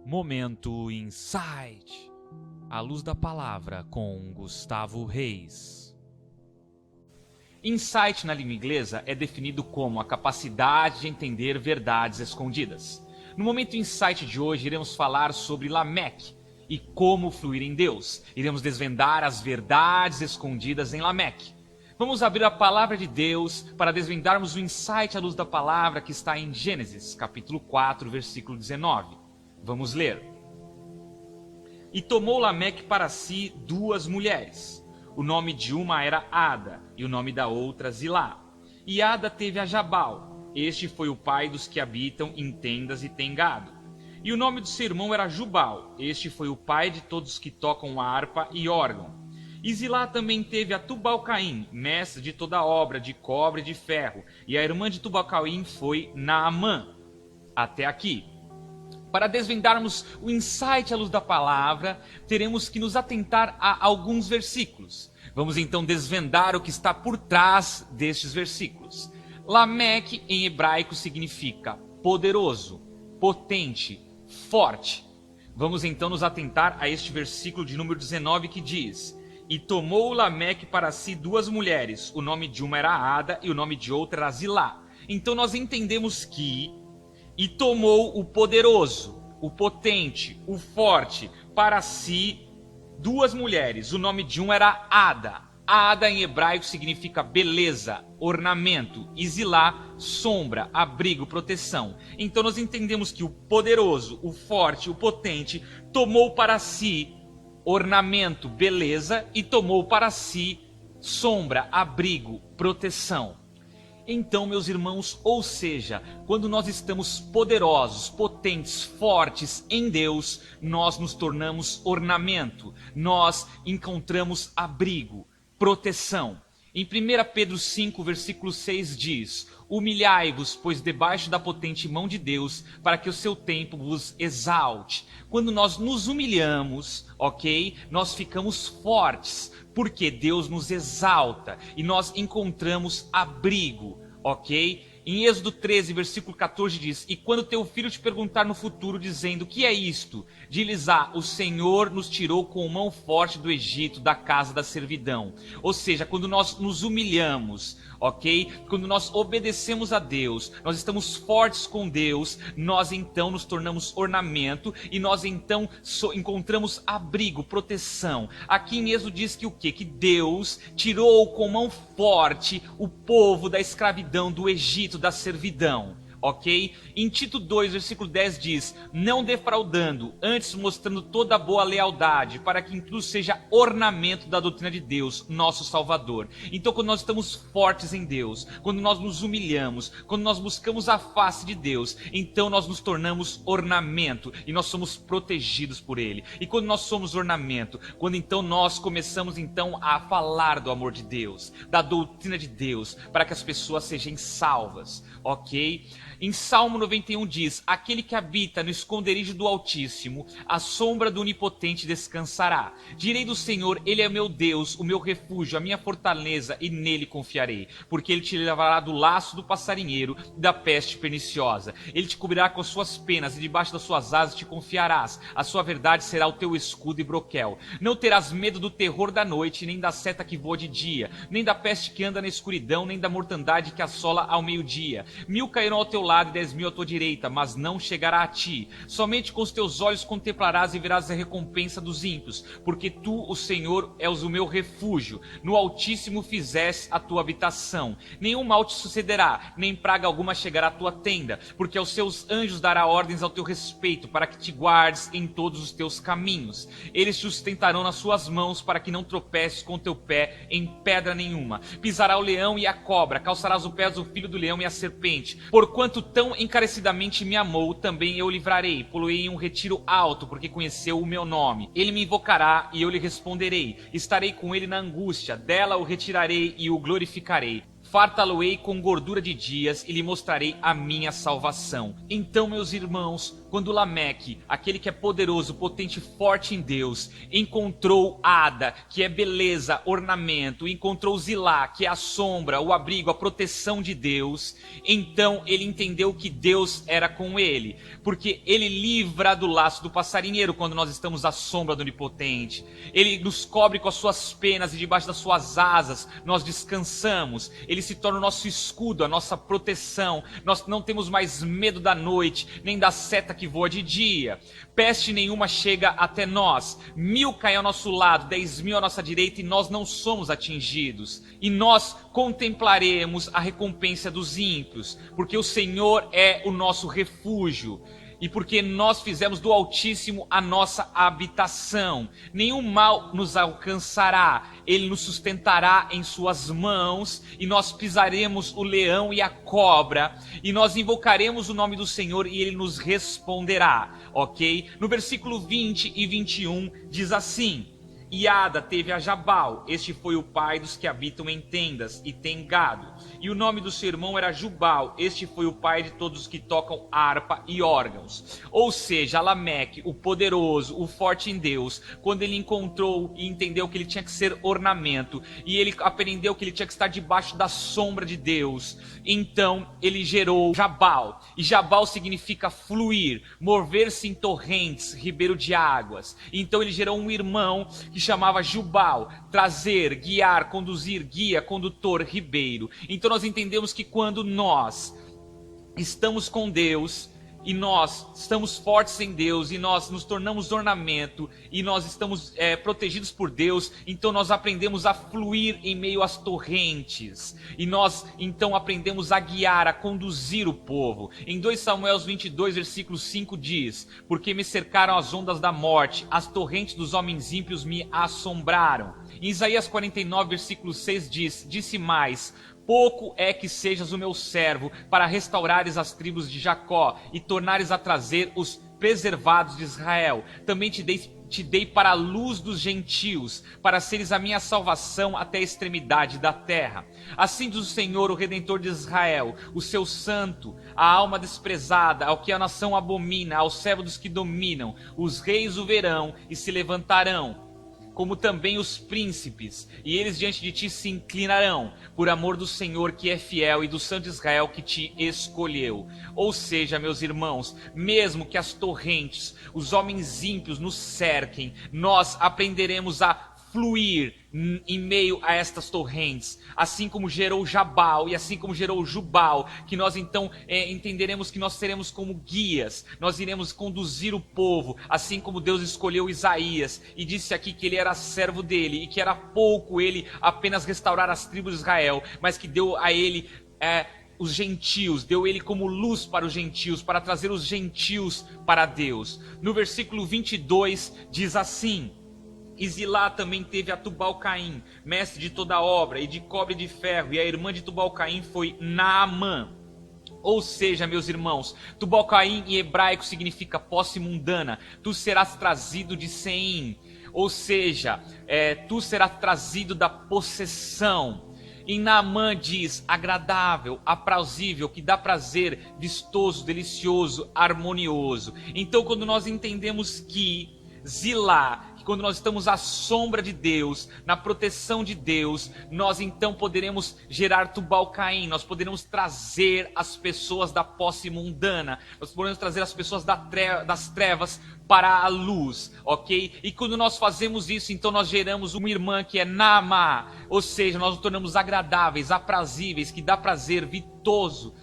Momento Insight. A luz da palavra com Gustavo Reis. Insight na língua inglesa é definido como a capacidade de entender verdades escondidas. No Momento Insight de hoje iremos falar sobre Lameque e como fluir em Deus. Iremos desvendar as verdades escondidas em Lameque. Vamos abrir a palavra de Deus para desvendarmos o insight à luz da palavra que está em Gênesis, capítulo 4, versículo 19. Vamos ler. E tomou Lameque para si 2 mulheres. O nome de uma era Ada, e o nome da outra Zilá. E Ada teve a Jabal. Este foi o pai dos que habitam em tendas e têm gado. E o nome do seu irmão era Jubal. Este foi o pai de todos que tocam harpa e órgão. E Zilá também teve a Tubal-Caim, mestre de toda obra de cobre e de ferro. E a irmã de Tubal-Caim foi Naamã. Até aqui. Para desvendarmos o insight à luz da palavra, teremos que nos atentar a alguns versículos. Vamos então desvendar o que está por trás destes versículos. Lameque em hebraico significa poderoso, potente, forte. Vamos então nos atentar a este versículo de número 19 que diz: E tomou Lameque para si 2 mulheres, o nome de uma era Ada e o nome de outra era Zilá. Então nós entendemos que e tomou o poderoso, o potente, o forte, para si 2 mulheres. O nome de uma era Ada. Ada em hebraico significa beleza, ornamento. E Zilá, sombra, abrigo, proteção. Então nós entendemos que o poderoso, o forte, o potente, tomou para si ornamento, beleza, e tomou para si sombra, abrigo, proteção. Então, meus irmãos, ou seja, quando nós estamos poderosos, potentes, fortes em Deus, nós nos tornamos ornamento, nós encontramos abrigo, proteção. Em 1 Pedro 5, versículo 6 diz: Humilhai-vos, pois debaixo da potente mão de Deus, para que o seu tempo vos exalte. Quando nós nos humilhamos, ok? Nós ficamos fortes, porque Deus nos exalta e nós encontramos abrigo, ok? Em Êxodo 13, versículo 14 diz: E quando teu filho te perguntar no futuro, dizendo, o que é isto? Diz-lhes, o Senhor nos tirou com mão forte do Egito, da casa da servidão. Ou seja, quando nós nos humilhamos, ok? Quando nós obedecemos a Deus, nós estamos fortes com Deus, nós então nos tornamos ornamento e nós então encontramos abrigo, proteção. Aqui em Êxodo diz que o quê? Que Deus tirou com mão forte o povo da escravidão do Egito, da servidão. Ok? Em Tito 2, versículo 10 diz: Não defraudando, antes mostrando toda a boa lealdade, para que incluso seja ornamento da doutrina de Deus, nosso Salvador. Então, quando nós estamos fortes em Deus, quando nós nos humilhamos, quando nós buscamos a face de Deus, então nós nos tornamos ornamento e nós somos protegidos por Ele. E quando nós somos ornamento, quando então nós começamos então a falar do amor de Deus, da doutrina de Deus, para que as pessoas sejam salvas, ok? Em Salmo 91 diz: Aquele que habita no esconderijo do Altíssimo, a sombra do Onipotente descansará. Direi do Senhor, Ele é meu Deus, o meu refúgio, a minha fortaleza, e nele confiarei. Porque Ele te levará do laço do passarinheiro e da peste perniciosa. Ele te cobrirá com as suas penas, e debaixo das suas asas te confiarás. A sua verdade será o teu escudo e broquel. Não terás medo do terror da noite, nem da seta que voa de dia, nem da peste que anda na escuridão, nem da mortandade que assola ao meio-dia. 1000 cairão ao teu lado e 10.000 à tua direita, mas não chegará a ti. Somente com os teus olhos contemplarás e verás a recompensa dos ímpios, porque tu, o Senhor, és o meu refúgio. No Altíssimo fizeste a tua habitação. Nenhum mal te sucederá, nem praga alguma chegará à tua tenda, porque aos seus anjos dará ordens ao teu respeito, para que te guardes em todos os teus caminhos. Eles te sustentarão nas suas mãos, para que não tropeces com o teu pé em pedra nenhuma. Pisará o leão e a cobra, calçarás o pé do filho do leão e a serpente. Porquanto tão encarecidamente me amou, também eu o livrarei. Poloei em um retiro alto, porque conheceu o meu nome. Ele me invocará e eu lhe responderei. Estarei com ele na angústia, dela o retirarei e o glorificarei. fartá-lo-ei com gordura de dias e lhe mostrarei a minha salvação. Então, meus irmãos, quando Lameque, aquele que é poderoso, potente e forte em Deus, encontrou Ada, que é beleza, ornamento, encontrou Zilá, que é a sombra, o abrigo, a proteção de Deus, então ele entendeu que Deus era com ele, porque ele livra do laço do passarinheiro quando nós estamos à sombra do Onipotente. Ele nos cobre com as suas penas e debaixo das suas asas nós descansamos. Ele se torna o nosso escudo, a nossa proteção. Nós não temos mais medo da noite, nem da seta que voa de dia. Peste nenhuma chega até nós. 1000 caem ao nosso lado, 10.000 à nossa direita, e nós não somos atingidos. E nós contemplaremos a recompensa dos ímpios, porque o Senhor é o nosso refúgio. E porque nós fizemos do Altíssimo a nossa habitação. Nenhum mal nos alcançará. Ele nos sustentará em suas mãos. E nós pisaremos o leão e a cobra. E nós invocaremos o nome do Senhor e ele nos responderá. Ok? No versículo 20 e 21 diz assim: E Ada teve a Jabal, este foi o pai dos que habitam em tendas e têm gado. E o nome do seu irmão era Jubal, este foi o pai de todos os que tocam harpa e órgãos. Ou seja, Lameque, o poderoso, o forte em Deus, quando ele encontrou e entendeu que ele tinha que ser ornamento, e ele aprendeu que ele tinha que estar debaixo da sombra de Deus, então ele gerou Jabal. E Jabal significa fluir, mover-se em torrentes, ribeiro de águas. Então ele gerou um irmão que chamava Jubal, trazer, guiar, conduzir, guia, condutor, ribeiro. Então nós entendemos que quando nós estamos com Deus e nós estamos fortes em Deus e nós nos tornamos ornamento e nós estamos protegidos por Deus, então nós aprendemos a fluir em meio às torrentes e nós então aprendemos a guiar, a conduzir o povo. Em 2 Samuel 22, versículo 5 diz: Porque me cercaram as ondas da morte, as torrentes dos homens ímpios me assombraram. Em Isaías 49, versículo 6 diz: Disse mais: Pouco é que sejas o meu servo, para restaurares as tribos de Jacó e tornares a trazer os preservados de Israel. Também te dei para a luz dos gentios, para seres a minha salvação até a extremidade da terra. Assim diz o Senhor, o Redentor de Israel, o seu santo, a alma desprezada, ao que a nação abomina, ao servo dos que dominam. Os reis o verão e se levantarão, como também os príncipes, e eles diante de ti se inclinarão, por amor do Senhor que é fiel e do Santo de Israel que te escolheu. Ou seja, meus irmãos, mesmo que as torrentes, os homens ímpios nos cerquem, nós aprenderemos a fluir em meio a estas torrentes, assim como gerou Jabal e assim como gerou Jubal, que nós então entenderemos que nós seremos como guias, nós iremos conduzir o povo, assim como Deus escolheu Isaías e disse aqui que ele era servo dele e que era pouco ele apenas restaurar as tribos de Israel, mas que deu a ele os gentios, deu ele como luz para os gentios, para trazer os gentios para Deus. No versículo 22 diz assim: E Zilá também teve a Tubal-Caim, mestre de toda obra, e de cobre e de ferro, e a irmã de Tubal-Caim foi Naamã. Ou seja, meus irmãos, Tubal-Caim em hebraico significa posse mundana. Tu serás trazido de Seim, ou seja, tu serás trazido da possessão. Em Naamã diz agradável, aprausível, que dá prazer, vistoso, delicioso, harmonioso. Então quando nós entendemos que Zilá, quando nós estamos à sombra de Deus, na proteção de Deus, nós então poderemos gerar Tubal-Caim, nós poderemos trazer as pessoas da posse mundana, nós podemos trazer as pessoas das trevas para a luz, ok? E quando nós fazemos isso, então nós geramos uma irmã que é Naamá, ou seja, nós nos tornamos agradáveis, aprazíveis, que dá prazer, vistoso,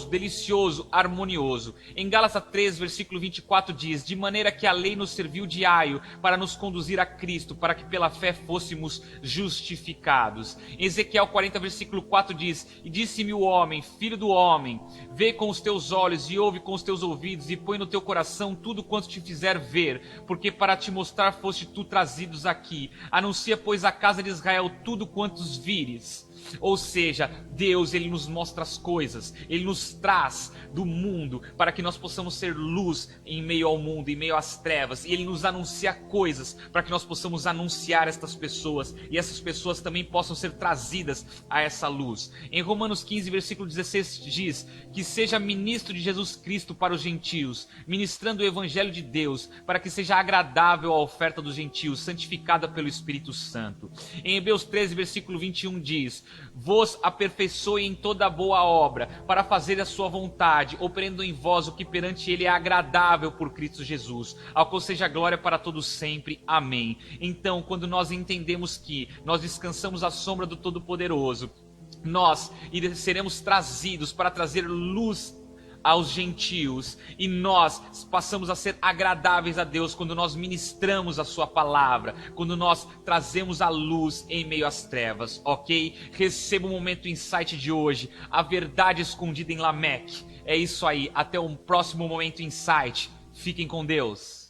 delicioso, harmonioso. Em Gálatas 3, versículo 24 diz: De maneira que a lei nos serviu de aio para nos conduzir a Cristo, para que pela fé fôssemos justificados. Em Ezequiel 40, versículo 4 diz: E disse-me o homem, filho do homem, vê com os teus olhos e ouve com os teus ouvidos e põe no teu coração tudo quanto te fizer ver, porque para te mostrar foste tu trazidos aqui. Anuncia, pois, à casa de Israel tudo quantos vires. Ou seja, Deus, ele nos mostra as coisas. Jesus, ele nos traz do mundo para que nós possamos ser luz em meio ao mundo, em meio às trevas. E ele nos anuncia coisas para que nós possamos anunciar estas pessoas e essas pessoas também possam ser trazidas a essa luz. Em Romanos 15, versículo 16 diz que seja ministro de Jesus Cristo para os gentios, ministrando o evangelho de Deus, para que seja agradável a oferta dos gentios, santificada pelo Espírito Santo. Em Hebreus 13, versículo 21 diz: vos aperfeiçoe em toda boa obra, para fazer a sua vontade, operando em vós o que perante ele é agradável por Cristo Jesus, ao qual seja glória para todos sempre. Amém. Então, quando nós entendemos que nós descansamos à sombra do Todo-Poderoso, nós seremos trazidos para trazer luz aos gentios, e nós passamos a ser agradáveis a Deus quando nós ministramos a sua palavra, quando nós trazemos a luz em meio às trevas, ok? Receba o Momento Insight de hoje, a verdade escondida em Lameque. É isso aí, até um próximo Momento Insight. Fiquem com Deus.